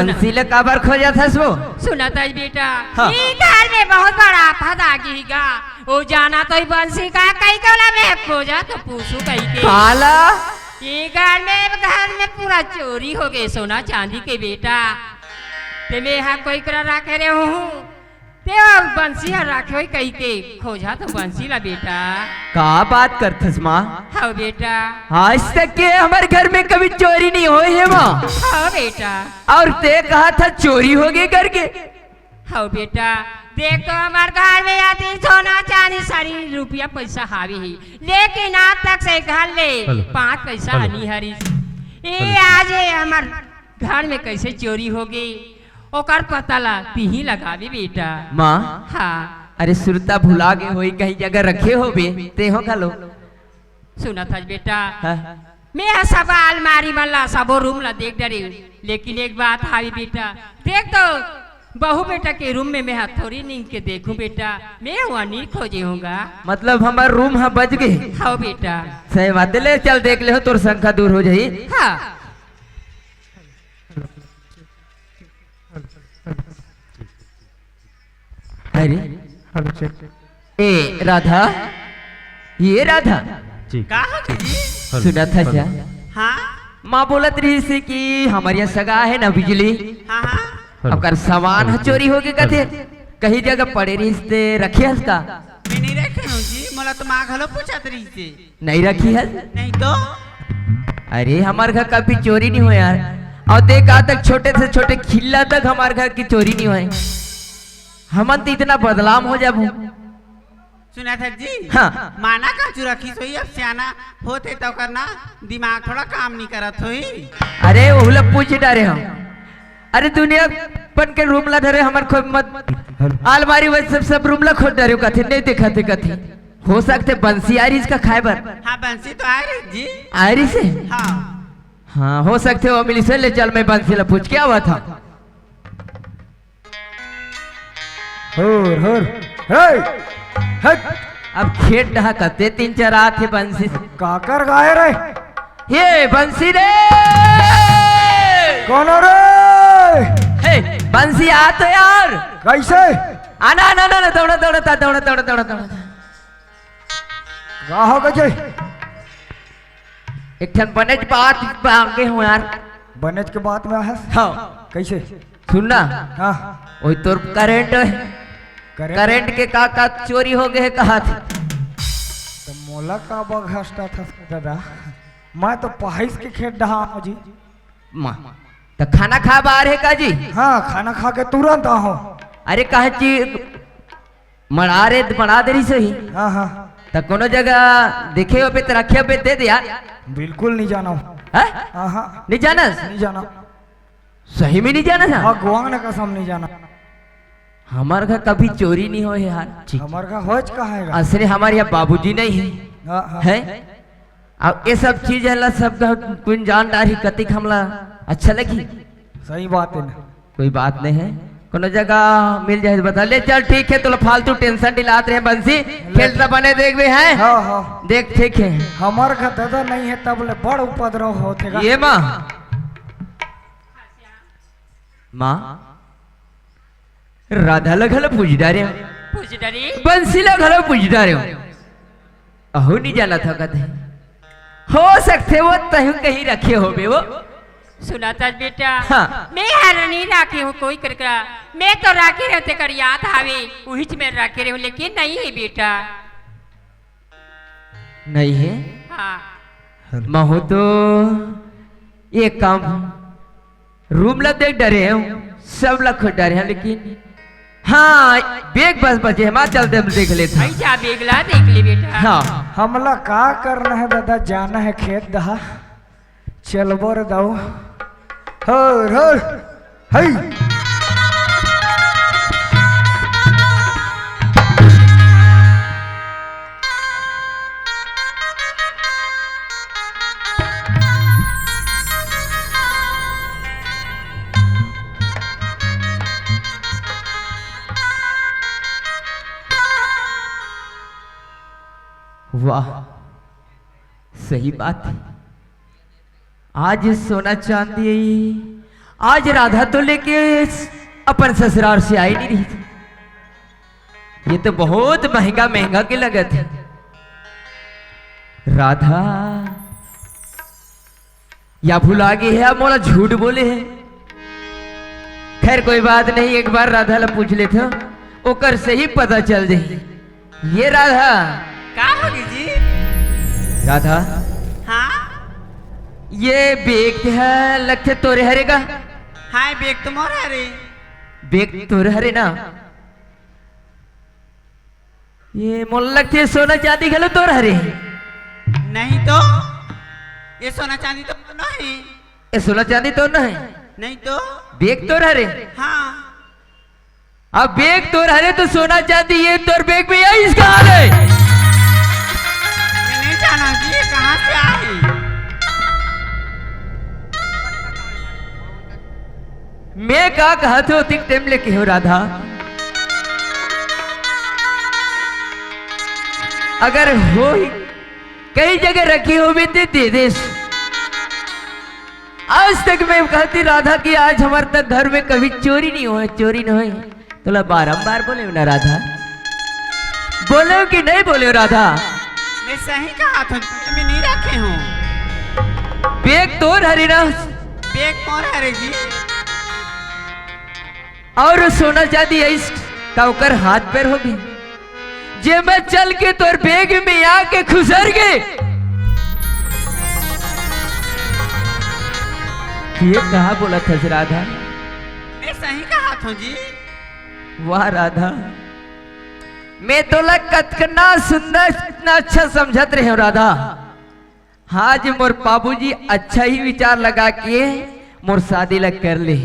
बंसी ले काबर खोजा था वो? सुना था बेटा हाँ। ये घर में बहुत बड़ा आफत आ गई गा। वो जाना तो बंसी का कहीं कोला में खोजा तो पूछू कहीं के काला ये घर में पूरा चोरी हो गए सोना चांदी के बेटा। ते मैं यहाँ कोई करा रखे रहे हूँ ते बंसी रखे हुई कहीं के खोजा तो बंसी ला बेटा। का बात करथस माँ? हाँ बेटा। आज तक के हमारे घर में कभी चोरी नहीं हुई है माँ। हाँ बेटा। और ते कहा था चोरी हो गई करके। हाँ बेटा देख तो हमारे घर में आती सोना चांदी सारी रुपया पैसा हावी है लेकिन आज तक से घर ले 5 पैसा नहीं हरी। ये आज हमारे घर में कैसे चोरी हो गई ओकर पता ला तीही लगावी बेटा। माँ हाँ अरे सुरता भुला गए होई कहीं जगह रखे हो बे ते हो खालो। सुना था बेटा हाँ? मैं सब अलमारी वाला सबो रूम ला देख डरी लेकिन एक बात हावी बेटा देख तो बहू बेटा के रूम में मैं हथौड़ी नींद के देखूं बेटा मैं वहाँ नहीं खोजे होगा। मतलब हमारा रूम हाँ बच गए। हाँ बेटा। सही बात ले चल देख ले हो तोर शंका दूर हो जाई। हाँ अरे ए राधा ये राधा सुना था क्या? हाँ माँ बोलत रही से कि हमारे यहाँ सगा है ना बिजली हाँ हाँ अब सामान है चोरी हो गए कथे कहीं जगह पड़े रही से रखे हल्का मैं नहीं रखे हूँ जी मोला तो माँ घलो पूछत रही से नहीं रखी है। नहीं तो अरे हमारे घर कभी चोरी नहीं हुआ यार। और देख आज तक छोटे से छोटे खिल्ला तक हमारे घर की चोरी नहीं हुई। हम तो इतना बदलाव हो जाबू। सुना था जी हाँ माना का चू रखी सोई अब सियाना होते तो करना दिमाग थोड़ा काम नहीं करत होई। अरे वो लोग पूछ डारे हम अरे दुनिया बन के रूम ला धरे हमारे खोब मत अलमारी वह सब रूम ला खोद डारे कथे नहीं देखा थे कथे हो सकते बंसी आ रही इसका खाए बर। हाँ बंसी तो आ रही जी। आ रही से हाँ हाँ हो सकते हो मिली से ले चल मैं बंसी ला पूछ क्या हुआ था। होर होर हे हट अब खेत डहा करते 3-4 आते बंसी से काकर गाय रे ये बंसी रे कौन हो रे हे बंसी आ तो यार कैसे आना आना ना दौड़ा दौड़ा दौड़ा दौड़ा दौड़ा दौड़ा गाहो गजे एक ठन बनेज बात आगे हूँ यार। बनेज के बात में है हाँ कैसे सुनना हाँ वही तो करंट के का चोरी हो गए कहा थे तो मोला का बघास्टा था दादा मैं तो पहाइस के खेत डहा हूँ जी। माँ तो खाना खा बाहर है का जी? हाँ खाना खा के तुरंत आओ। अरे कहा चीज बना दे रही सही हाँ हाँ तो कोनो जगह देखे हो पे तो रखे पे दे दिया। बिल्कुल नहीं जाना हूँ। हाँ हाँ हाँ नहीं जाना नहीं जाना सही में नहीं जाना था। भगवान ने कसम नहीं जाना। हमारे घर कभी चोरी नहीं हो यार। हमारे का होज कहाँ है असली हमारे यहाँ बाबूजी नहीं है। हाँ हाँ है अब ये सब चीज है सब कुछ जान डारी कतिक हमला अच्छा लगी। सही बात है ना कोई बात नहीं है कोनो जगह मिल जाए तो बता ले चल ठीक है तो फालतू टेंशन दिलाते हैं बंसी खेलता बने देख भी है। हाँ हाँ देख ठीक है हमारे का दादा नहीं है तब ले बड़ उपद्रव होते ये माँ माँ राधा लगल पूछ डारे पूछ डरी बंसी लगल पूछ डारे अहो नहीं जाना था कहते हो सकते वो तहु कहीं रखे हो बे वो। सुना था बेटा हाँ। मैं हर नहीं राखी हूँ कोई करकरा मैं तो राखी रहते कर याद आवे वही में राखे रहे हूँ लेकिन नहीं है बेटा। नहीं है हाँ महू तो ये काम रूम लग देख डरे हूँ सब लग खुद डरे हैं लेकिन हाँ बेग बस बचे माँ चल दे देख लेते हैं। ऐसा बेगला देख ले बेटा। हाँ हमला का करना है दादा जाना है खेत दहा चलबो रे दाऊ होर होर हई वाह सही बात है। आज सोना चांदी आज राधा तो लेके अपन ससुराल से आई नहीं रही थी। ये तो बहुत महंगा महंगा के लगत है। राधा या भुला गई है या मोला झूठ बोले है। खैर कोई बात नहीं, एक बार राधा ला पूछ लेते हो, ओकर से ही पता चल जाए। ये राधा का होगी जी? राधा हाँ ये बेग है लगते तोरे हरे का। हाय बेग तो मोर है रे। बेग तोरे हरे ना, ये मोल लगते सोना चांदी खेलो तोर हरे। नहीं तो ये सोना चांदी तो नहीं। ये सोना चांदी तो ना है, नहीं तो बेग तोर हरे। हाँ अब बेग तोर हरे तो सोना चांदी ये तोर बेग में आई इसका हाल है। मैं नहीं जाना जी ये कहाँ से आई। मैं का कहा तो तिक टाइम लेके हो राधा। अगर हो ही कई जगह रखी हो भी तो दे दे। आज तक मैं कहती राधा कि आज हमारे तक घर में कभी चोरी नहीं हो, चोरी नहीं हो। तो बारंबार बोले ना राधा, बोले कि नहीं बोले राधा। मैं सही कहा था, मैं नहीं रखे हूँ। बेग तोर हरी ना, बेग कौन है रे जी? और सोना चांदी का ओकर हाथ पैर हो गए। जे मैं चल के तोर बेग में आके खुसर गए। ये कहा बोला था राधा? मैं सही कहा था जी। वाह राधा, मैं तो लग कितना सुंदर कितना अच्छा समझत रहे हो राधा। हाँ जी मोर बाबूजी अच्छा ही विचार लगा के मोर शादी लग कर ले।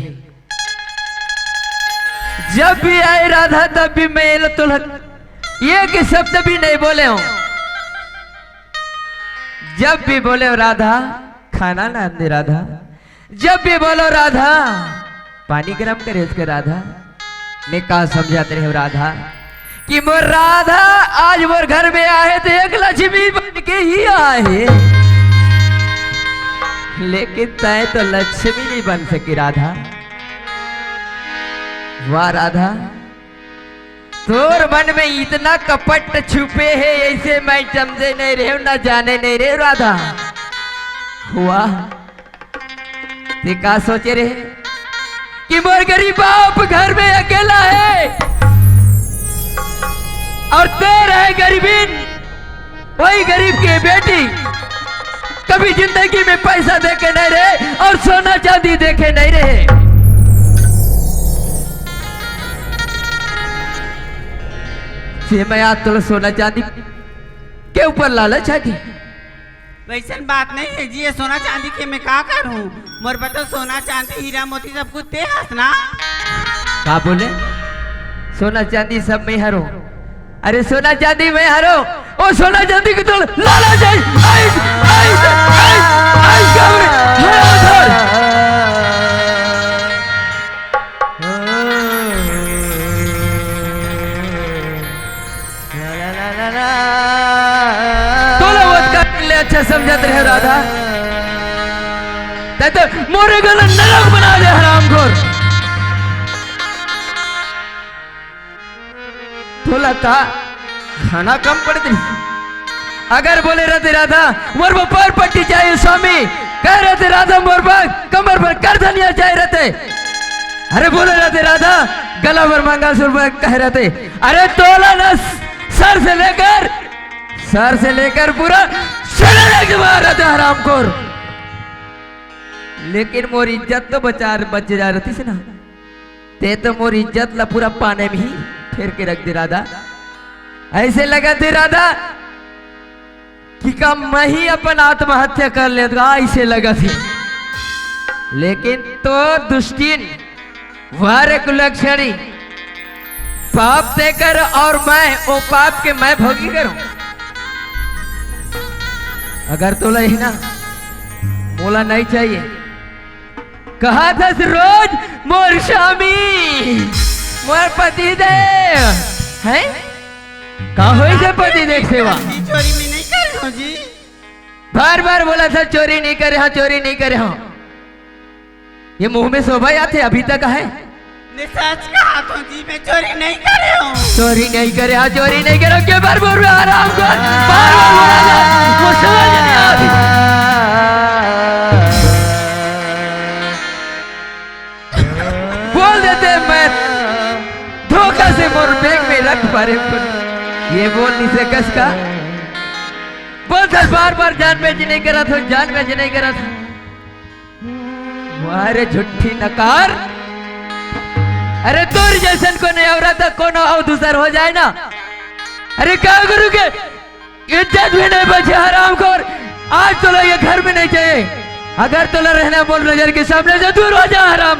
जब भी आए राधा तब भी मैं तो ये कि शब्द भी नहीं बोले हूं। जब भी बोले हो राधा खाना ना दे राधा, जब भी बोलो राधा पानी गर्म करे उसके राधा। मैं कहा समझाते रहे हो राधा कि मोर राधा आज मोर घर में आए तो एक लक्ष्मी बन के ही आए, लेकिन तय तो लक्ष्मी नहीं बन सकी राधा। वाह राधा, तोर मन में इतना कपट छुपे है ऐसे मैं समझे नहीं रहे ना जाने नहीं रहे राधा। हुआ ते का सोचे रहे कि मोर गरीब बाप घर में अकेला है और तेरा है गरीबीन, वही गरीब की बेटी कभी जिंदगी में पैसा देके नहीं रहे और सोना चांदी देके नहीं रहे। मैं आज तो सोना चांदी के ऊपर लालच है कि वैसन बात नहीं है जी। ये सोना चांदी के मैं का करूं? मोर बता सोना चांदी हीरा मोती सब कुछ ते हंसना। का बोले? सोना चांदी सब में हरो। अरे सोना चांदी में हरो, ओ सोना चांदी की तो लालच है। अच्छा समझत रहे राधा, तो मोरे गला नरक बना दे हरामखोर। थोड़ा था खाना कम पड़ दे। अगर बोले रहते राधा मोर पर पट्टी चाहिए स्वामी, कह रहे थे राधा मोर पर कमर पर कर धनिया चाहिए रहते। अरे बोले रहते राधा गला पर मंगा सुर कह रहे थे। अरे तोला न सर से लेकर पूरा हरामखोर। लेकिन मोर इज्जत तो बच जा रही थी ना। ते तो मोर इज्जत ला पूरा पाने में ही फेर के रख दे राधा। ऐसे लगा दे राधा कि का मैं ही अपन आत्महत्या कर लेगा, ऐसे लगा थी। लेकिन तो दुष्टिन वारे कुलक्षणी पाप देकर और मैं वो पाप के मैं भोगी करूं। अगर तो लही ना मोला नहीं चाहिए, कहा था रोज मोर स्वामी मोर पति देव है का हो से पति देव सेवा। चोरी में नहीं कर रहा जी। बार बार बोला था चोरी नहीं करे हाँ, चोरी नहीं करे हाँ। ये मुंह में शोभा आते अभी तक है। ने सच कहा तो जी मैं चोरी नहीं करे हूँ। चोरी नहीं करे, हाँ चोरी नहीं करे, के बार बोल रहे आराम कर, बार बोला जा, वो समझ नहीं आती। बोल देते मैं धोखा से मोर बैग में रख पारे, ये बोल नहीं से कस का बोल सर बार बार जान बेच नहीं करा था, जान बेच नहीं करा था। अरे झुट्ठी नकार, अरे तोर जैसन को नहीं आवरा था कोनो और दूसर हो जाए ना। अरे क्या गुरु के इज्जत भी नहीं बचे हराम खोर। आज तो ये घर में नहीं चाहिए, अगर तो रहना बोल नजर के सामने से दूर हो जा हराम।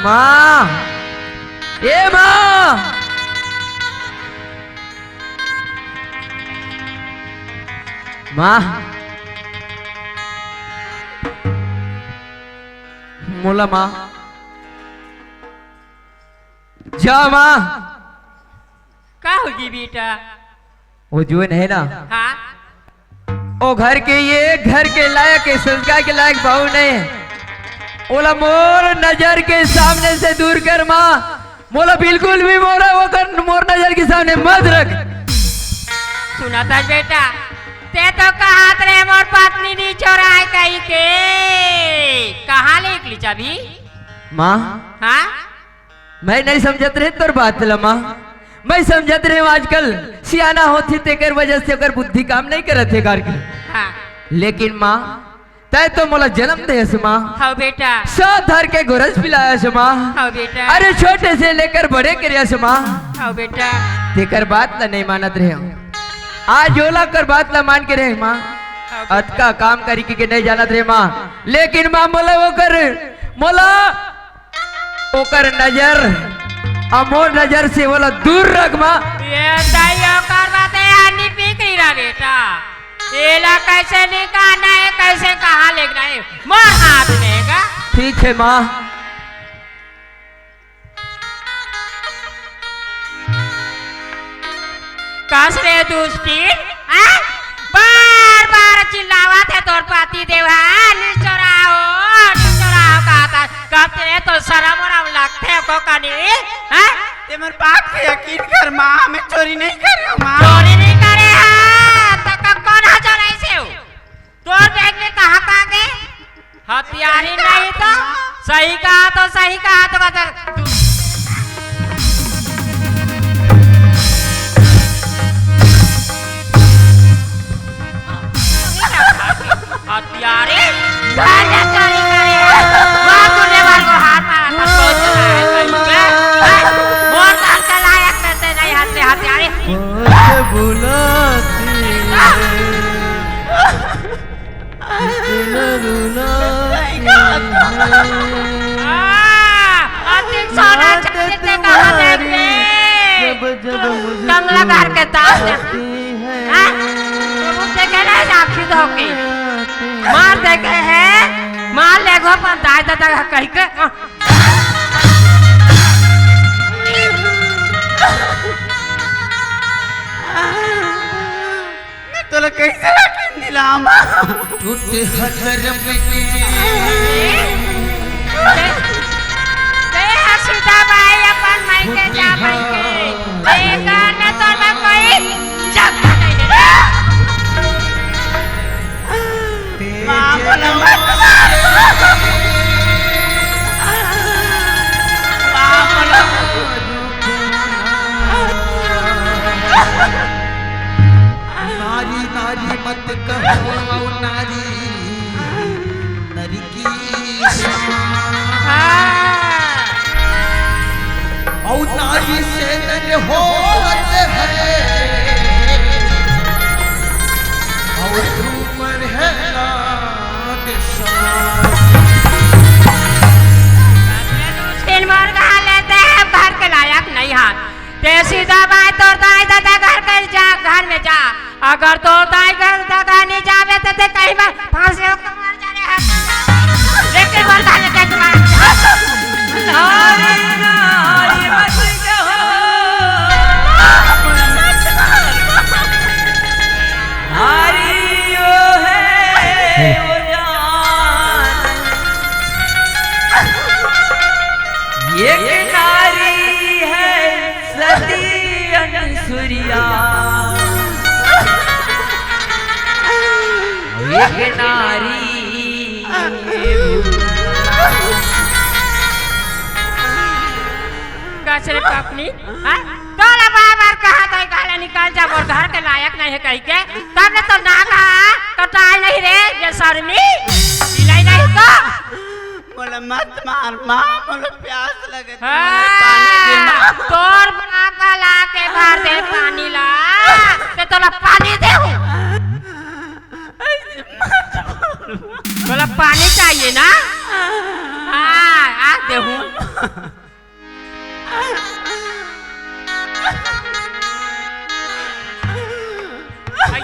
माँ, ए माँ, माँ, मोला माँ, जा माँ। का होगी बेटा? वो जोन है ना, हाँ वो घर के ये घर के लायक है, संस्कार के लायक बहू नहीं है। बोला मोर नजर के सामने से दूर कर माँ, बोला बिल्कुल भी मोरा वो कर मोर नजर के सामने मत रख। सुना था बेटा, ते तो कहा रे मोर पत्नी नी चोराए कही के, कहाँ ले ली चाबी? माँ, हाँ मैं नहीं समझत रहे तोर बात ला माँ, मैं समझत रहे आजकल सियाना होती तेकर वजह से अगर बुद्धि काम नहीं करत है घर की। हाँ लेकिन माँ तय तो मोला जन्म दे माँ, हाँ बेटा, साथ धर के गोरस पिलाया माँ। हाँ बेटा, अरे छोटे से लेकर बड़े करिया माँ, हाँ बेटा, तेकर बात ला नहीं मानत रहे हो। आज ओला कर बात ला मान के रहे माँ, अतका काम करी के नहीं जानत रहे माँ। लेकिन माँ मोला ओकर नजर अमोर नजर से बोला दूर रख माँ। ये दाइयो कर बातें आनी पीकरी रहा बेटा, एला कैसे निकालना है, कैसे कहाँ लेना है, मोर हाथ लेगा। ठीक है माँ। कस रे दुष्टी, बार बार चिल्लावा थे तोर पाती देवा, निचोराओ कहा था, कहते रे तो शर्म वरम लगते को कनी, ते मेरे बाप पे यकीन कर माँ, मैं चोरी नहीं कर रही हूँ माँ। चोरी नहीं करे हाँ, तो कौन हाँ चोराई से हो? तोर बैग में कहाँ गए? हथियारी नहीं तो सही कहा तो बता। हथियारे चोरी करे, मार तूने मार को हाथ मारा था, सोच रहा है मोर दाल का लायक रहते नहीं हाथे हथियारे। सोना चांदी से कहाँ देखे, कंगला घर के तार देखे ना आखिर धोके मार देखे है, मार ले गो पर दाई दादा कह के मैं तो कैसे यकीन दिलाऊं माँ? टूटे हथरम के सीता भाई अपन माई के जा भाई के करने तो ना कोई जग नहीं है। माँ बोला मत नारी नारी मत कहो नारी नरी की और नारी से नर होते हैं और ऊपर है तीन बार कहा लेते हैं घर के लायक नहीं हाथ ते सीधा बाई तोर दाई दादा घर में जा, अगर तोर दाई दादा नहीं जावे तो ते कहीं बार फांसी होकर मर जाने हैं। लेकिन बार डाले ते तुम्हारा ओ जान, एक नारी है सती अनसुरिया, एक नारी कसरे पपनी तोला बार कहा तो गाले निकाल जा और घर के लायक नहीं है कह के तब ने तो ना कहा कटाई नहीं रे ये शर्मी दिलाई नहीं तो बोले मत मार माँ, बोले प्यास लगे तोर बापा ला के भर दे पानी ला ते तोला पानी दे बोला पानी चाहिए ना आ दे हूँ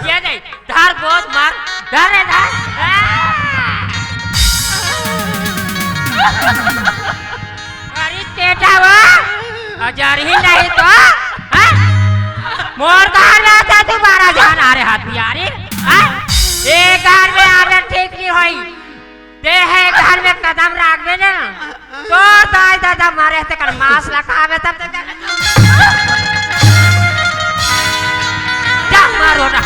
ये नहीं धार बहुत मार धार रे धार अरे टेटा वो हजार ही नहीं तो मोर घर में आता दोबारा जान आ रहे हथियार एक घर में आवे ठीक नहीं होई दे है घर में कदम रख दे ना तो दाई दादा मारे ते कर मांस लखावे तब तक जा मारो ना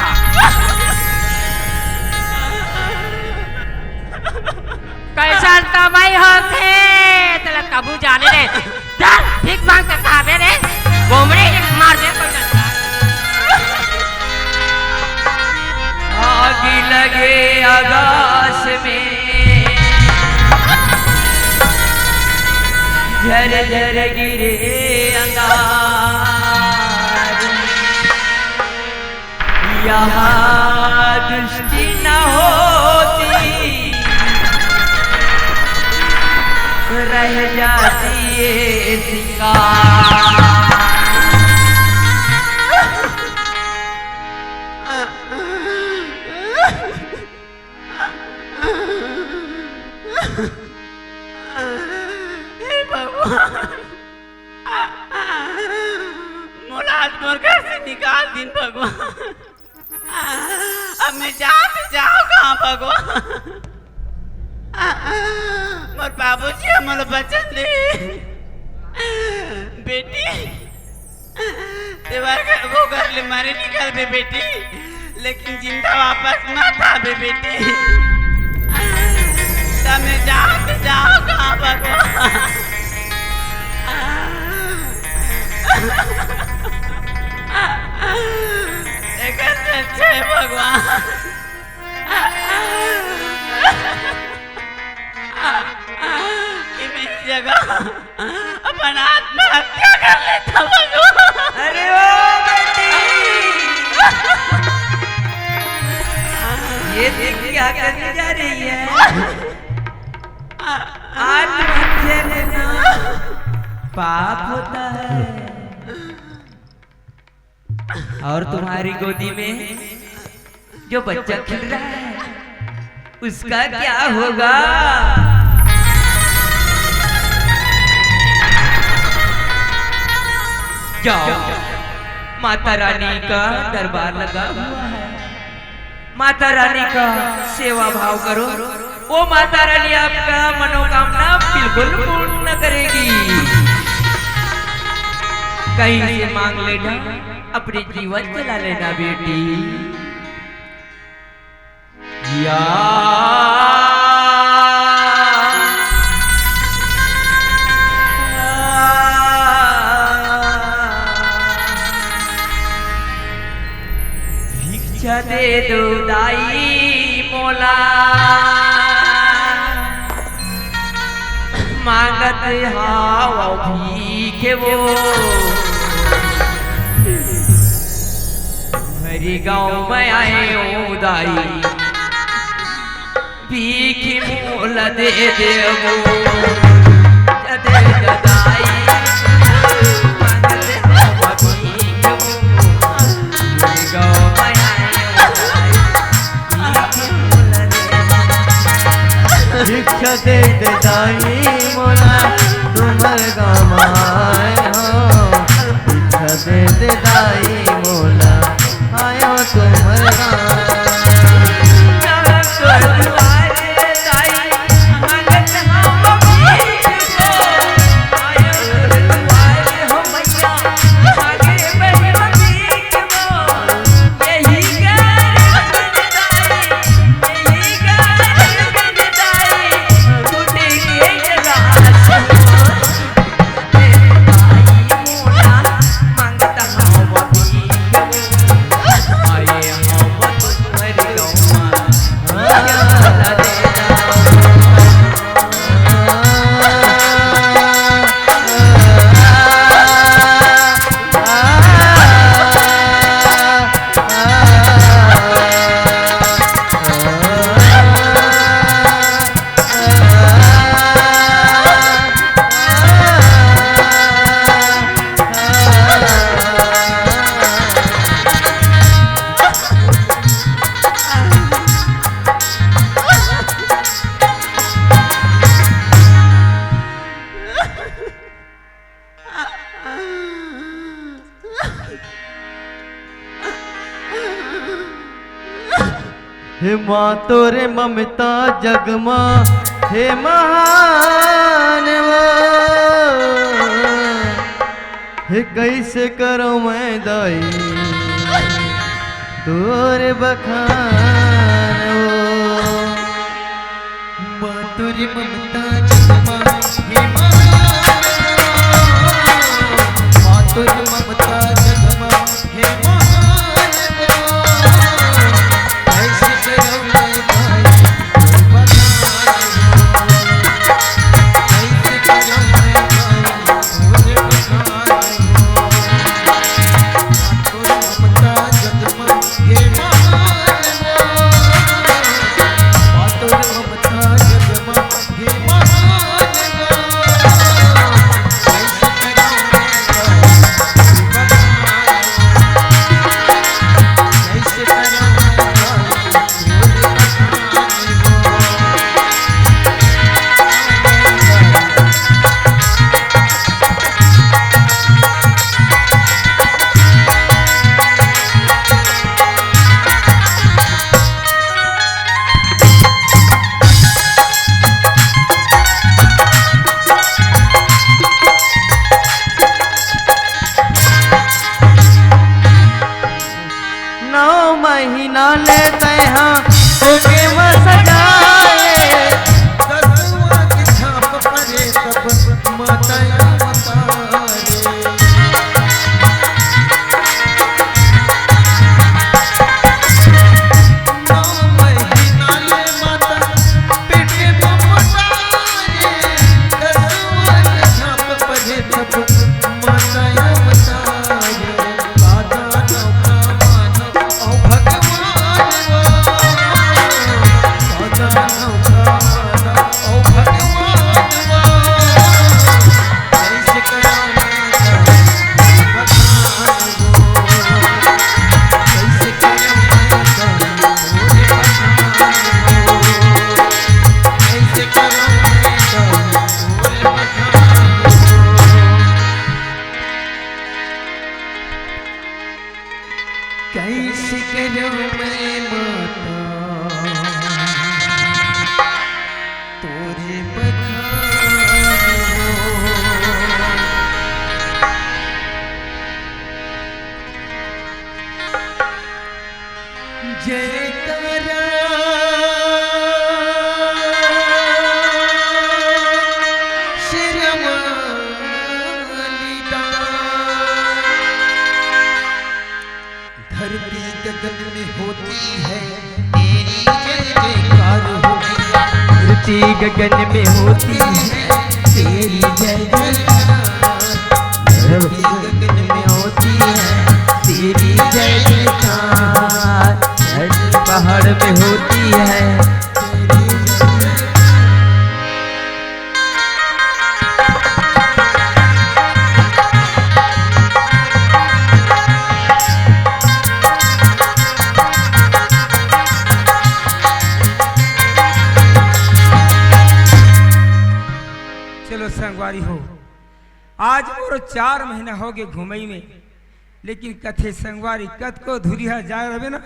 कैसा कमाई होते तले कबू जाने रे चल ठीक मांग के खावे रे गोमड़े मार दे कोई ना आग लगे आकाश में झर झर गिरे अंगार, यहाँ दृष्टि न होती रह जाती है शिकार। मोलाद मोर घर से निकाल दिन भगवान, अब मैं जाओ कहाँ भगवान। मोर बाबूजी हमारे बचन दे बेटी तेवार घर वो घर ले मारे निकल बे बेटी, लेकिन जिंदा वापस मत आवे बेटी। तब मैं जाओ कहाँ भगवान। एक अच्छे भगवान कि मेरी जगह अपन आत्महत्या कर लेता भगवान। अरे ओ बेटी, ये देख क्या करने जा रही है? आत्महत्या लेना पाप होता है। और तुम्हारी गोदी में जो बच्चा खेल रहा है उसका क्या होगा? जाओ, माता रानी का दरबार लगा हुआ है, माता रानी का सेवा भाव करो, वो माता रानी आपका मनोकामना बिल्कुल पूर्ण करेगी। कहीं से मांग लेना, अपने जीवन चला लेना बेटी। या भिक्षा दे दो दाई मोला, मांगत हाव भीखे वो हरी गाँव में आए ओ दाई, भीखी मोल दे देवो दे दाई, मांगत हाव भीखे वो हरी गाँव में आए ओ दाई, भीखी मोल दे भिक्षा दे दे दाई मोला तुमर गमाए हो, भिक्षा दे दे दाई मोला आयो तुमर गाँव। माँ तोरे ममता जगमा हे महान वो, हे कैसे करो मैं दाई तोरे बखान वो। माँ तोरे ममता जगमा हे महान वो, माँ तोरे ममता जगमा हे महान वो, कैसे करो मैं दाई तोरे बखान वो, कैसे करो मैं दाई तोरे बखान वो। माँ तोरे ममता जगमा हे महान वो, माँ तोरे ममता जगमा हे महान वो, कैसे करो मैं दाई तोरे बखान वो, कैसे करो मैं दाई तोरे बखान वो। नौ महीना लेते हैं ओके में सजाए, दसवां की छाप पड़े तब माताया मतारे। नौ महीना ले माता पेटे में मतारे, दसवां की छाप पड़े तब माताया मतारे। दादा नौका मानो ओ भगवान वो, दादा नौका मानो ओ भगवान वो, कैसे करो मैं दाई बखान वो, कैसे करो मैं दाई तोरे बखान वो, कैसे करो मैं दाई तोरे बखान वो। कैसे करो मैं माता तोरे बखान वो। जयकारा शेरवाली दा, धरती गगन में होती है तेरी जय जयकार होगी, धरती गगन में होती है तेरी जय जयकार, धरती गगन में होती है तेरी जय जयकार, धरती पहाड़ में होती है तेरी जय। चलो संगवारी हो, आज मोर 4 महीना हो गए घुमई में, लेकिन कथे संगवारी कत को धुरिया जा रहे ना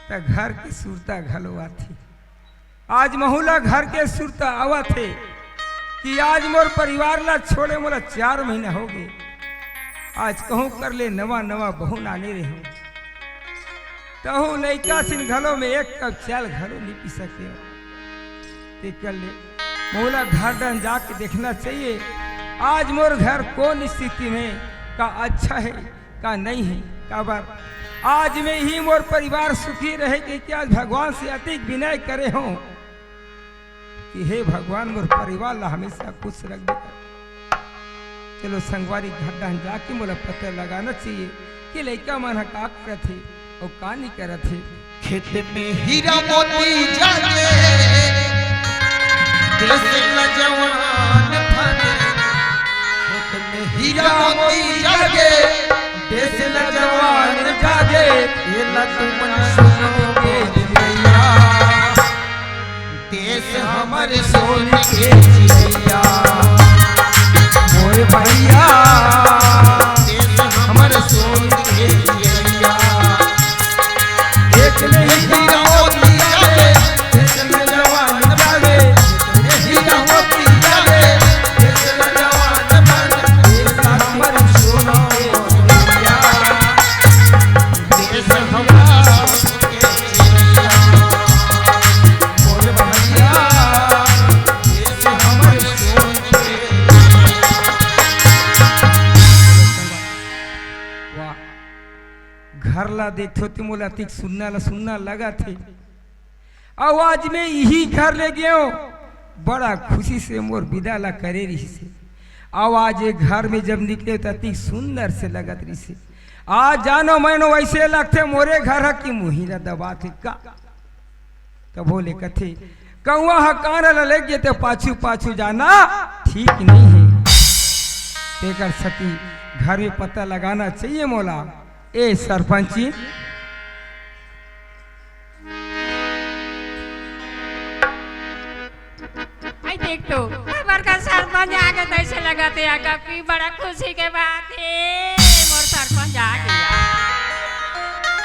तो घर की सुरता घलवा थी। आज महुला घर के सुरता आवा थे कि आज मोर परिवार ला छोड़े मोला 4 महीना हो गए। आज कहूँ कर ले नवा नवा बहू नाने रहे हूँ, कहूँ लैका सिन घलो में एक कप चाल घलो नहीं पी सके। ते कर ले मोला घर डन जाके देखना चाहिए आज मोर घर कौन स्थिति में, का अच्छा है का नहीं है, का बार आज में ही मोर परिवार सुखी रहे कि क्या भगवान से अतिक विनय करे हो कि हे भगवान मोर परिवार ला हमेशा खुश रख दे। चलो संगवारी घर डन जाके मोला पता लगाना चाहिए कि लड़का मन का करत थे और का नहीं करत थे। खेत में हीरा मोती जागे, देश का जवान फने। खेत में हीरा मोती जागे, देश का जवान जागे। ये तुम सुनोगे भैया, देश हमारे सोने के चिड़िया। मोर भैया देश हमारे सोने के चिड़िया। एक नहीं हीरा मोती जागे, ला देखो तो मोला तिक सुनना लगा थे। आवाज में यही घर ले गयो, बड़ा खुशी से मोर विदा ला करे रही से। आवाज एक घर में जब निकले तो अति सुंदर से लगत रही से। आज जानो मैनो वैसे लगते मोरे घर है कि मुहिरा दबा थे का। तो बोले कथे कौआ कान लग गए तो पाछू पाछू जाना ठीक नहीं है। तेकर सती घर में पता लगाना चाहिए मोला। ए सरपंची देख तो बड़का सरपंच आ गए, कैसे लगाते आका की बड़ा खुशी के बात है। मोर सरपंच आ गया।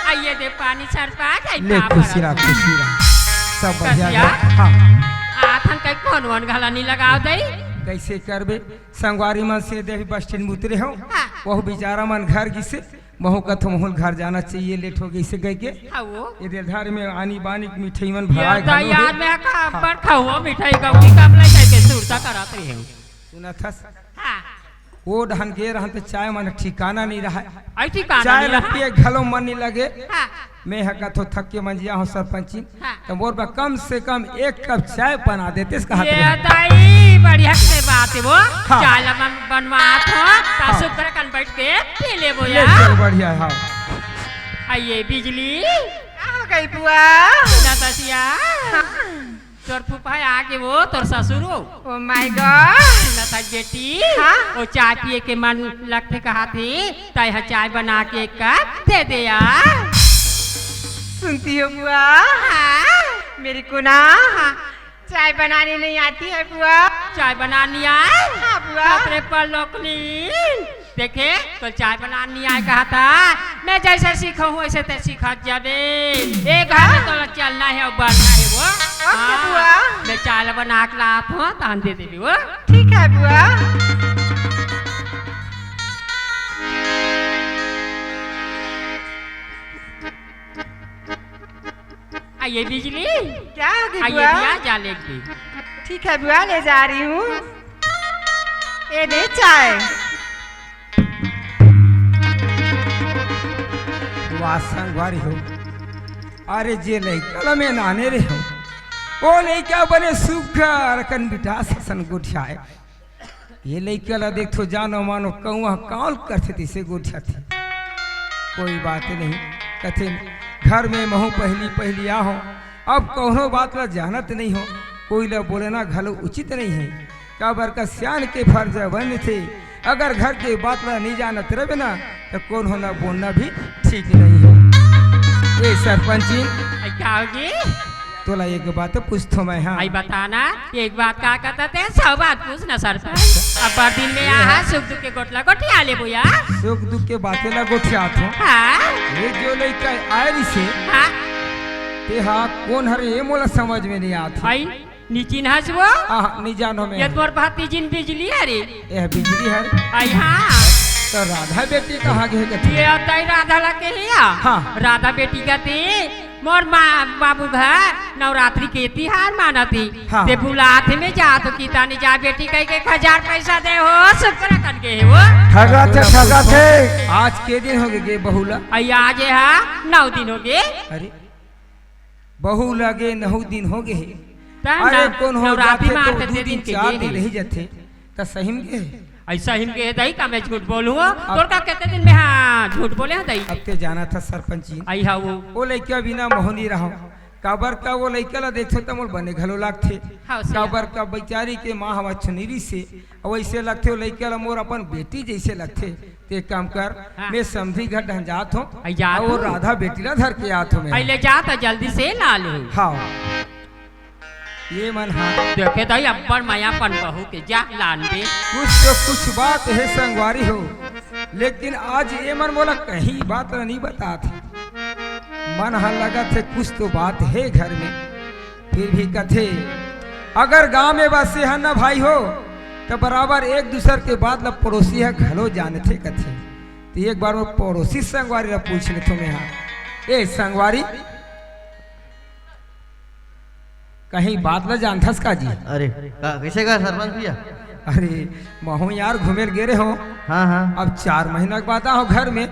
आइए दे पानी सरपंच आई ले खुशी रहा सब बढ़िया। हाँ आथन कई कौन वन घाला नहीं लगाओ दई। कैसे करबे संगवारी मन से देवी बस स्टैंड में उतरे हो। हाँ। वह बेचारा मन घर गिसे महू कथो महल घर जाना चाहिए, लेट हो गई से गई के इधर घर में आनी बानी मिठाई मन भरा है। यार मैं का पर खाओ मिठाई का की काम ले जाके सुरता करत रही हूं। सुना था हां वो ढन के रहन तो चाय मन ठिकाना नहीं रहा। आई ठिकाना चाय नहीं लपिए घलो मन नहीं लगे। हां मैं हका तो थक के मंजिया हूं सरपंची। हाँ। तो मोर बा कम से कम एक कप चाय बना देते इसका हाथ ये में। दाई बढ़िया से बात है वो। हाँ। चाय बनवात हो ता हाँ। सुपर कन बैठ के पी ले वो ले यार। चल बढ़िया है। हाँ आइए बिजली आ गई बुआ। ना तसिया तोर फूफा आके वो तोर ससुर हो। Oh my God. ना ता बेटी हाँ? वो चाय पिए के मन लगते कहा थी ताई हा चाय बना के एक कप दे दे यार। सुनती हो बुआ? हाँ। मेरी को ना चाय बनानी नहीं आती है बुआ। चाय बनानी आए। हाँ बुआ। खतरे पर लोकनी देखे तो चाय बनानी आए कहा था। मैं जैसे सीखा हूँ वैसे तो सीखा जाबे। एक घर में तो चलना है और बढ़ना है वो। ओके बुआ। मैं चाय बना के लात हूँ तो दे देवी वो। ठीक है बुआ। आइए बिजली क्या होगी आइए बुआ? दिया जा लेगी। ठीक है बुआ, ले जा रही हूँ। ये दे चाय। वाह संगवारी हो। अरे जे लइका में नाने रे हो वो लइका बने सुखर कन बिटा सन गुठियाए। ये लइका ला देखो जानो मानो कौआ कौल करते तिसे गुठिया थे। कोई बात नहीं कथे घर में महू पहली पहली आ हो। अब कौनो बात ला जानत नहीं हो, कोई ला बोलना घलो उचित नहीं है। काबर का सियान के फर्ज बन थे। अगर घर के बात ला नहीं जानत रहे ना तो कौन होना बोलना भी ठीक नहीं है। ए सरपंची क्या होगी? तोला एक बात पूछतो मैं। हाँ आई बताना एक बात का कहता थे सब बात पूछना सरपंच। अब बड़ दिन में यहाँ सुख दुख के गोटला गोटिया ले बोया। सुख दुख के बातें ला गोठियात हो। हाँ ये जो लइका आए रिसे हाँ ते हाँ कौन हरे ये मोला समझ में नहीं आत। आई नीचिन हंस वो नहीं जानो मैं। ये तोर भाती जिन बिजली है रे। यह बिजली है। आई हाँ तो राधा बेटी कहाँ गए कथे? ये अतई राधा लगे हिया। हाँ। राधा बेटी का थी मोर माँ बाबू घर नवरात्रि के तिहार माना थी। हाँ। ते बुलात में जा तो कीता नहीं जा बेटी कह के 1000 पैसा दे हो शुक्र कर के है वो। ठगा थे। आज के दिन हो गए बहुला? आई आज है हाँ 9 दिन हो गए। अरे बहु लगे 9 दिन हो गए। तब अरे ना, कौन हो नवरात्रि जाते में तो आते 2 दिन दिन के 4 लिए। दिन रही जाते तो सही में गए। ऐसा हिम के दई का मैं झूठ बोलूँगा तोर का कहते दिन में हाँ झूठ बोले हैं दई। अब ते जाना था सरपंच जी। आई हाँ वो लइका बिना मोहनी रहो। काबर का वो लइका ला देखो तो मोर बने घलो लागथे। हाँ, उसे काबर का बेचारी के माँ हवा छुनीरी से वैसे लगथे वो लइका ला मोर अपन बेटी जैसे लगथे। ते काम कर हाँ। मैं समझी घर ढन जात हूँ आई जात और हूँ। राधा बेटी ला धर के आत हूँ मैं। पहले जा तो जल्दी से ला ले। हाँ ये मन हाँ देखे दई अब्बड़ मायापन बहू के जा लान दे। कुछ तो कुछ बात है संगवारी हो, लेकिन आज ये मन बोला कहीं बात नहीं बता थी। मन हाँ लगा थे कुछ तो बात है घर में। फिर भी कथे अगर गांव में बसे है ना भाई हो तो बराबर एक दूसर के बाद ला पड़ोसी है घलो जाने थे कथे। तो एक बार वो पड़ोसी संगवारी ला पूछ ले तुम्हें। हाँ ए संगवारी कहीं बात ला जानथस का जी? अरे कैसे का सरपंच भैया? अरे महू यार घूमे गे रहे हो। हाँ हाँ अब 4 महीना के बाद आओ घर में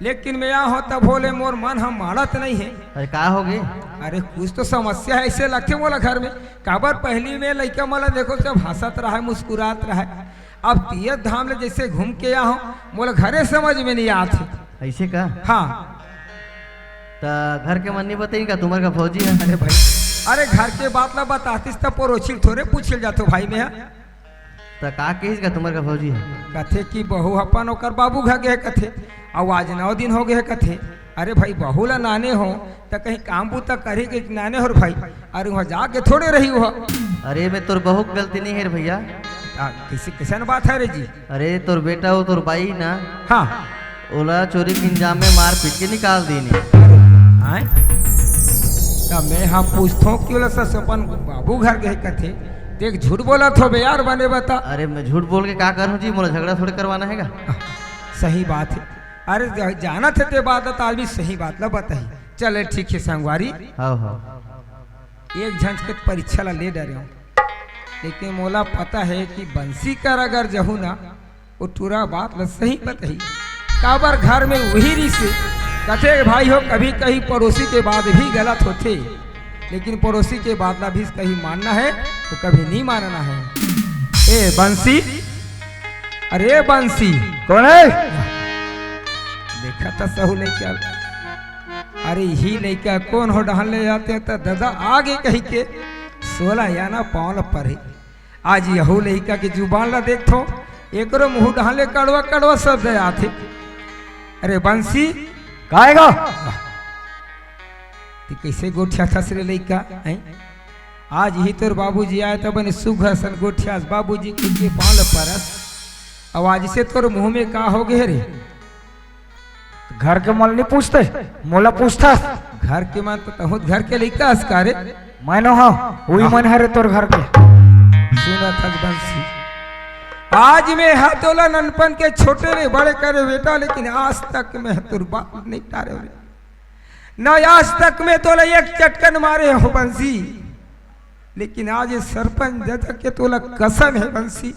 लेकिन मैं यहाँ हो तब बोले मोर मन हम मारत नहीं है। अरे का हो गए? अरे कुछ तो समस्या है, ऐसे लगते मोला घर में काबर पहली में लड़का मोला देखो सब हंसत रहा है मुस्कुरात रहा है, अब तीर्थ धाम ले जैसे घूम के यहाँ मोला घरे समझ में नहीं आते। ऐसे का? हाँ तो घर के मन नहीं बताई का तुम्हारे का फौजी है? अरे भाई, अरे घर के बात ला बतातीस तब पड़ोसी थोड़े पूछल जातो भाई में। तो का कहिस का तुम्हारे का फौजी है? कथे की बहू अपन ओकर बाबू घर गए कथे, और आज 9 दिन हो गए कथे। अरे भाई बहू ला नाने हो तो कहीं काम बूता करे के नाने हो भाई, अरे वहाँ जाके थोड़े रही हो। अरे मैं तोर बहू की गलती नहीं है रे भैया। किसी किसान बात है रे जी? अरे तोर बेटा हो तोर बाई ना, हाँ ओला चोरी के इंजाम में मार पीट के निकाल दीनी। आए तब मैं हम पूछता हूँ क्यों लसा अपन बाबू घर गए कथे, देख झूठ बोला थो बे यार बने बता। अरे मैं झूठ बोल के का करूँ जी, मोला झगड़ा थोड़े करवाना है का? सही बात है, अरे जाना थे ते बात तो आदमी सही बात ला बताई। चले ठीक है संगवारी, हाँ हाँ एक झंझ के परीक्षा ला ले डरे हूँ, लेकिन मोला पता है कि बंसी कर अगर जहू ना वो पूरा बात ला सही बताई। काबर घर में वही री से कथे भाई हो, कभी कहीं पड़ोसी के बाद भी गलत होते, लेकिन पड़ोसी के बात ला भी कहीं मानना है तो कभी नहीं मानना है। ए बंसी, अरे बंसी कौन है? देखा था सहू लैका, अरे ही लैका कौन हो डहल ले जाते तो दादा आगे कही के 16 याना पाँव परे। आज यहू लैका के जुबान ला देखो, एकरो मुँह डहले कड़वा कड़वा शब्द आते। अरे बंसी काएगा तो कैसे गोठिया था रे लैका? आज ही तोर बाबूजी आए तो बने सुघर सन गोठिया बाबूजी के पाँव परस, आवाज से तोर मुँह में का हो गए रे? घर के मल नहीं पूछते, मोला पूछता। घर के मान तो तहुत घर के लैका अस्कारे मैनो हाँ वही मन है रे तोर घर के। सुना था बंसी, आज में हाथोला ननपन के छोटे रे बड़े करे बेटा, लेकिन आज तक में तुर बात नहीं टारे रे न, आज तक में तोला एक चटकन मारे हो बंसी, लेकिन आज ये सरपंच जज के तोला कसम है बंसी,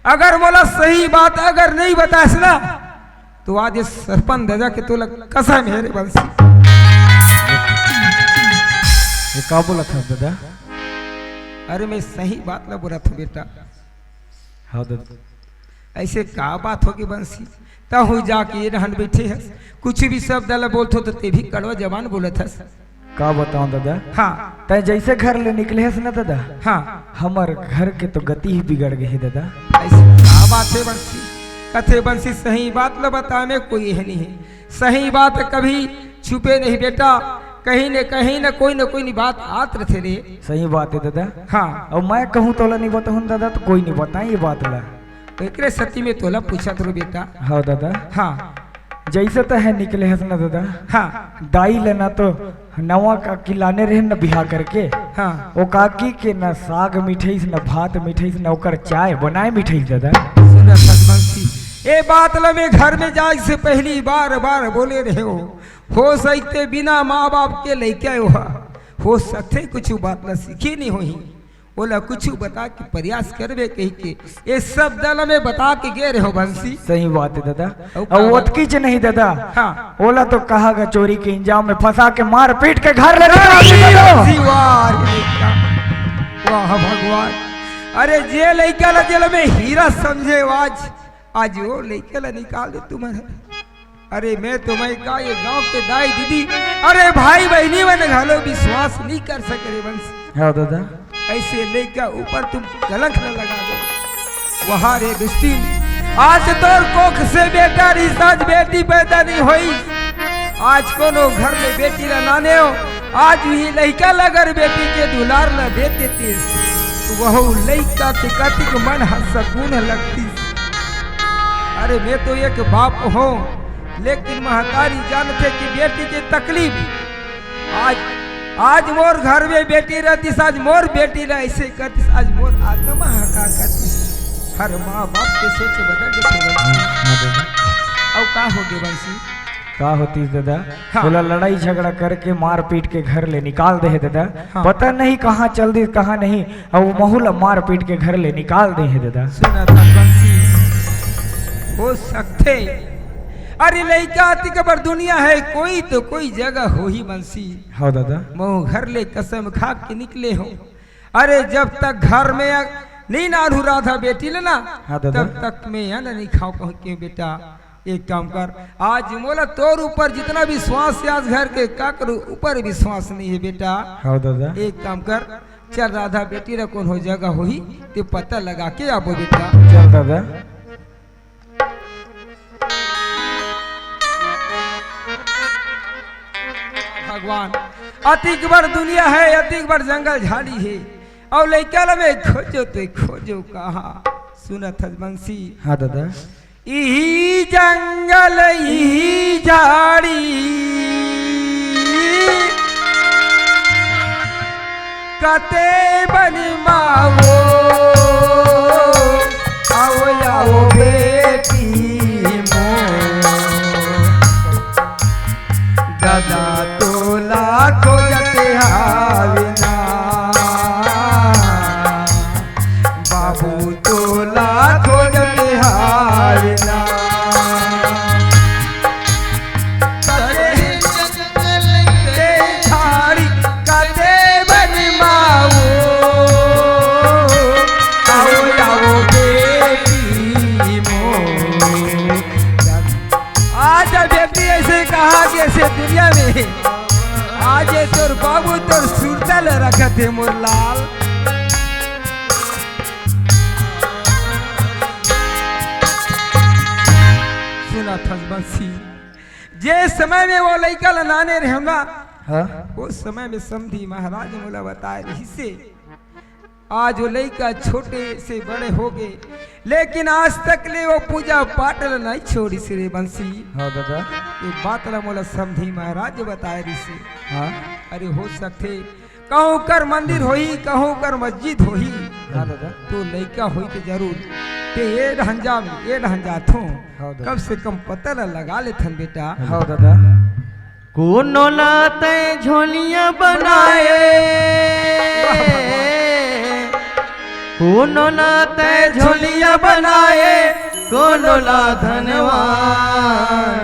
अगर मोला सही बात अगर नहीं बतास ना तो आज ये सरपंच दादा के तोला कसम है रे बंसी। ये का बोला था दादा? अरे मैं सही बात ला बोला था बेटा। हाँ दादा। ऐसे का बात होगी बंसी? तहु जाके रहन बैठे है, कुछ भी शब्द ला बोलते तो ते भी कड़वा जबान बोलत हस। का बताऊं दादा? हाँ तय जैसे घर ले निकले है ना दादा, हाँ हमार घर के तो गति ही बिगड़ गई है दादा। ऐसे क्या बात है बंसी? कथे बंसी सही बात ल बताने कोई है नहीं है, सही बात कभी छुपे नहीं बेटा, कहीं न कोई बात आत रहे रे। सही बात है दादा। हाँ और मैं कहूँ तोला नहीं बताऊँ दादा तो कोई नहीं बताए ये बात ला। एक सती में तोला पूछा तो बेटा। हाँ दादा। हाँ जैसे तो है निकले है ना दादा, हाँ दाई लेना तो नवा काकी लाने रहे न बिहा करके, हाँ वो काकी के न साग मिठाई न भात मिठाई न ओकर चाय बनाए मिठाई दादा। सुना बंसी, ए बात ला में घर में जाए से पहली बार बोले रहे हो सकते बिना माँ बाप के लेके हो सकते कुछ बात ला सीखी नहीं होही, बोला कुछ बता के प्रयास करवे कही के ये सब दल में बता के गे रहे हो बंसी। सही बात है दादा। और ओतकी च नहीं दादा, हाँ ओला तो कहागा चोरी के इंजाम में फंसा के मार पीट के घर ले वाह भगवान, अरे जे लड़का ला जेल में हीरा समझे आज वो लड़के ला निकाल दे तुम्हारे। अरे मैं तुम्हें का ये गांव के दाई दीदी अरे भाई बहनी मन घालो विश्वास नहीं कर सके रे बंसी। हाँ दादा। ऐसे लड़का ऊपर तुम कलंक न लगा दो। वहाँ रे दुष्टी आज तोर कोख से बेटा रिसाज बेटी पैदा नहीं हुई, आज कोनो घर में बेटी ला नाने हो, आज ही लड़का लगर बेटी के दुलार ला देते थे, वह लड़का के कतिक मन सकून लगती। अरे मैं तो एक बाप हूँ, लेकिन महतारी जानते कि बेटी की तकलीफ, आज मोर घर में बेटी रहती, आज मोर बेटी रह ऐसे करती, आज मोर आत्मा हका करती। हर माँ बाप के सोच बदल देते। और का हो गए बंसी? का होती दादा? हाँ। बोला लड़ाई झगड़ा करके मार पीट के घर ले निकाल दे है दादा। हाँ। पता नहीं कहाँ चल दी कहाँ नहीं, और वो महूला मार पीट के घर ले निकाल दे है दादा। सुना था बंसी, हो सकते अरे लड़का आती कबर दुनिया है कोई तो कोई जगह हो ही बंसी। हाँ दादा। मोह घर ले कसम खा के निकले हो। अरे जब तक घर में नहीं नानू राधा बेटी लेना हाँ दादा। तब तक मैं यहाँ नहीं खाओ कहूँ के बेटा एक काम कर, आज मोला तोर ऊपर जितना विश्वास है आज घर के का करूँ ऊपर विश्वास नहीं है बेटा। हाँ दादा। एक काम कर, चल राधा बेटी रा कौन हो जगह हो ही ते पता लगा के आबो बेटा। चल दादा। भगवान अतिक बड़ दुनिया है, अतिक बड़ जंगल झाड़ी है, और लड़का में खोजो तो खोजो कहाँ। सुनत बंसी। हाँ दादा। यही जंगल यही झाड़ी कते बनमाओ आओ आओ बेटी दादा तोला खोजते हाविना बाबू तोला खोजते हाविना झाड़ी कते बनमाओ आओ आओ बेटी मो। आज बेटी ऐसे कहा कि ऐसे दुनिया में आज तोर बाबू तोर सुरतल रखत है मोर लाल। सुना बंसी, जे समय में वो लड़का लाने रहे हमरा हाँ। उस समय में समझी महाराज मोला बताए रही से आज वो लड़का छोटे से बड़े हो गए, लेकिन आज तक ले वो पूजा पाठ नहीं छोड़ी से रे बंसी। हाँ दादा। ये बात ला मोला समझी महाराज बताए रही से। हाँ। अरे हो सकते कहूँ कर मंदिर होही कहूँ कर मस्जिद होही। हाँ दादा। तो लड़का होई तो जरूर ते ये ढंजा में ये ढंजा थो हाँ दादा। कम से कम पता ला लगा ले थन बेटा। हाँ दादा। कोनो लाते झोलियां बनाए, कोनो लाते झोलियां बनाए, कोनो ला धनवान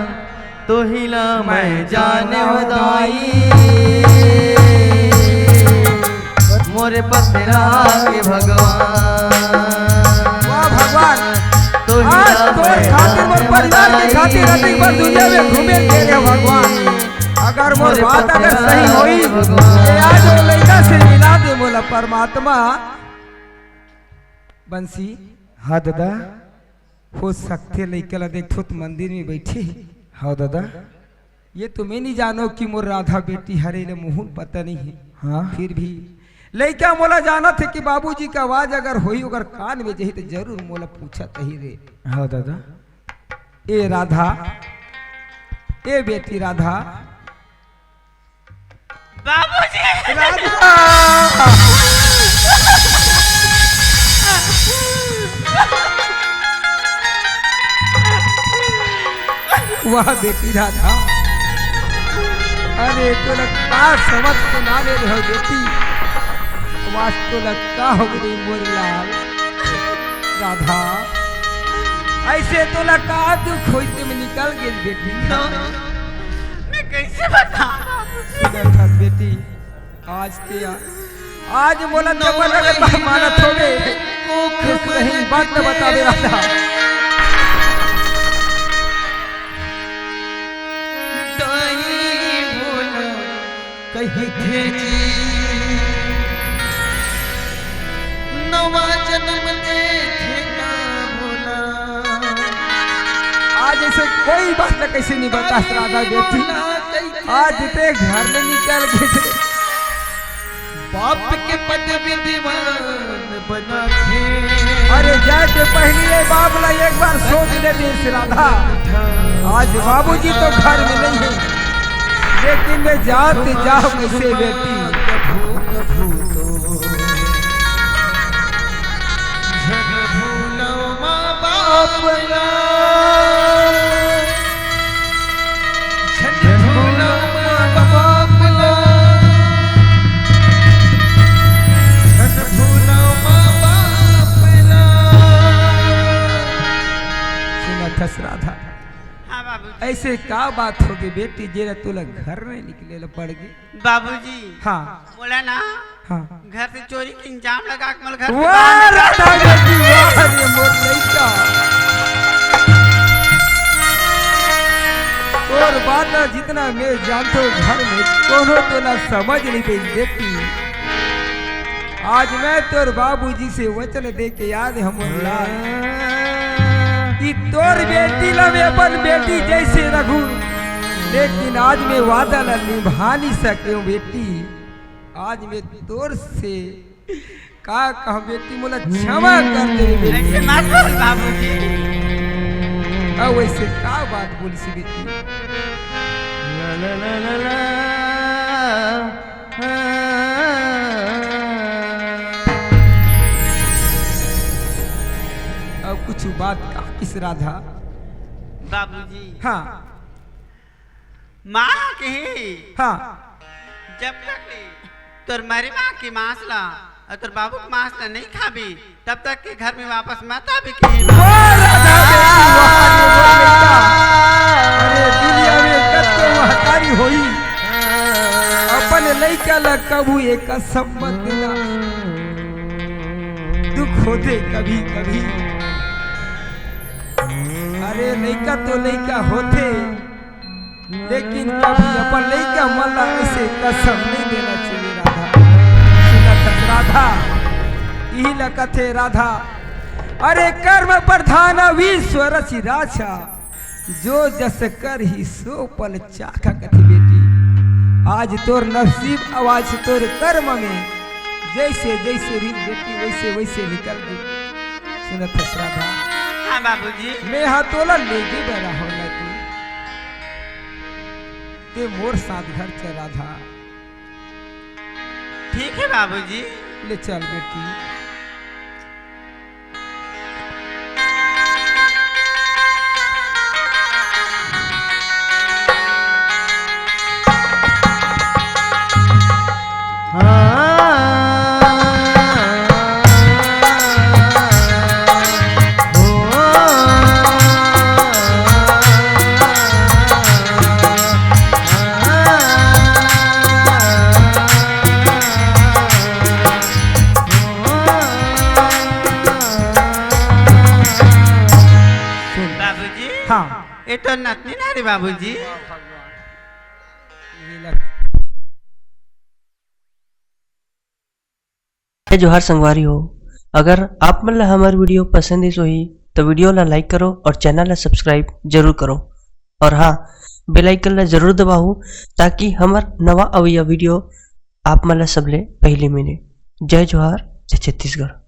तो हिला मैं जाने उदाई मोरे पतरा के भगवान। वाह भगवान, तो आज तोर खातिर मोर परिवार के खातिर अतिक बार दुनिया में घूमे के रे भगवान। अगर मोर बात अगर सही होई तो आज वो लड़का से मिला दे मोला परमात्मा। बंसी। हाँ दादा। हो सकते लड़का ला देखो तो मंदिर में बैठे। हाँ दादा। ये तो मैं नहीं जानो कि मोर राधा बेटी हरे ने मुहूर्त पता नहीं है। हाँ। फिर भी लड़का मोला जाना थे कि बाबूजी का आवाज अगर होई अगर कान में जही तो जरूर मोला पूछा तही रे। हाँ दादा। ए राधा, ए बेटी राधा, बाबूजी राधा। वाह बेटी राधा, अरे तो लगता समझ के ना ले रहे हो बेटी, आवाज तो लगता हो गई मोर लाल। राधा ऐसे तो लगता तू खोजते में निकल गई बेटी। मैं कैसे बताऊं था बेटी आज तेरा आज मोला जबर अगर मानत हो गए तो सही बात न बता दे राधा। कहीं थे नवा जन्म दे थे ना भोला। आज ऐसे कोई बात न कैसे नहीं बता राधा बेटी, आज ते घर में निकल गए बाप के पद विद्वान बना थे। अरे जाके पहले बाप ला एक बार सोच ले ली राधा। आज बाबूजी तो घर में नहीं है, लेकिन मैं जाते जाओ कैसे बेटी। ऐसे का बात होगी बेटी जेरा तुला घर नहीं निकले ला पड़ गई। बाबूजी हाँ बोला ना हाँ घर से चोरी की इंजाम लगा के मतलब घर से वाह बाहर निकाल राधा बेटी वाह रे मोर लइका। और बात ना जितना मैं जानता हूँ घर में कोनो तो ना समझ नहीं गई बेटी। आज मैं तोर बाबूजी से वचन दे के याद हमर लाल कि तोर बेटी ला मैं अपन बेटी जैसे रखूं, लेकिन आज मैं वादा ला निभा नहीं सके हूँ बेटी। आज मैं तोर से का कहा बेटी मोला क्षमा कर दे बेटी। ऐसे मत बोल बाबूजी। अब वैसे का बात बोली सी बेटी। ला ला ला ला ला अब कुछ बात का किस राधा। बाबूजी हाँ माँ कही हाँ जब तक ले तोर मरी माँ की मांस ला और तोर बाबू की मांस ला नहीं खाबी तब तक के घर में वापस मत आबी कही। वाह राधा बेटी वाह रे मोर लइका। अरे दुनिया में कत्तो महतारी होई अपन लइका ला कबू एक संबंध ना दुख होते कभी कभी। अरे लइका तो लइका होते, लेकिन कभी अपन लइका मल्ला ऐसे कसम नहीं देना चाहिए राधा। सुनत राधा यही लकथे राधा। अरे कर्म प्रधान विश्वर राजा जो जस कर ही सो पल चाखा कथी बेटी। आज तोर नसीब आवाज तोर कर्म में जैसे जैसे रीत बेटी वैसे वैसे निकल गई। सुनत राधा हाँ बाबूजी मैं हाथोला लेके बड़ा होला तू ते मोर साथ घर चल राधा। ठीक है बाबूजी। ले चल बेटी। बाबूजी हाँ ये तो नतनी ना रे बाबूजी। जोहार संगवारी हो। अगर आप मन ला हमार वीडियो पसंद ही सोही तो वीडियो ला लाइक करो और चैनल ला सब्सक्राइब जरूर करो। और हाँ बेल आइकन ला जरूर दबाओ ताकि हमार नवा अवैया वीडियो आप मन ला सबले पहले मिले। जय जोहार जय छत्तीसगढ़।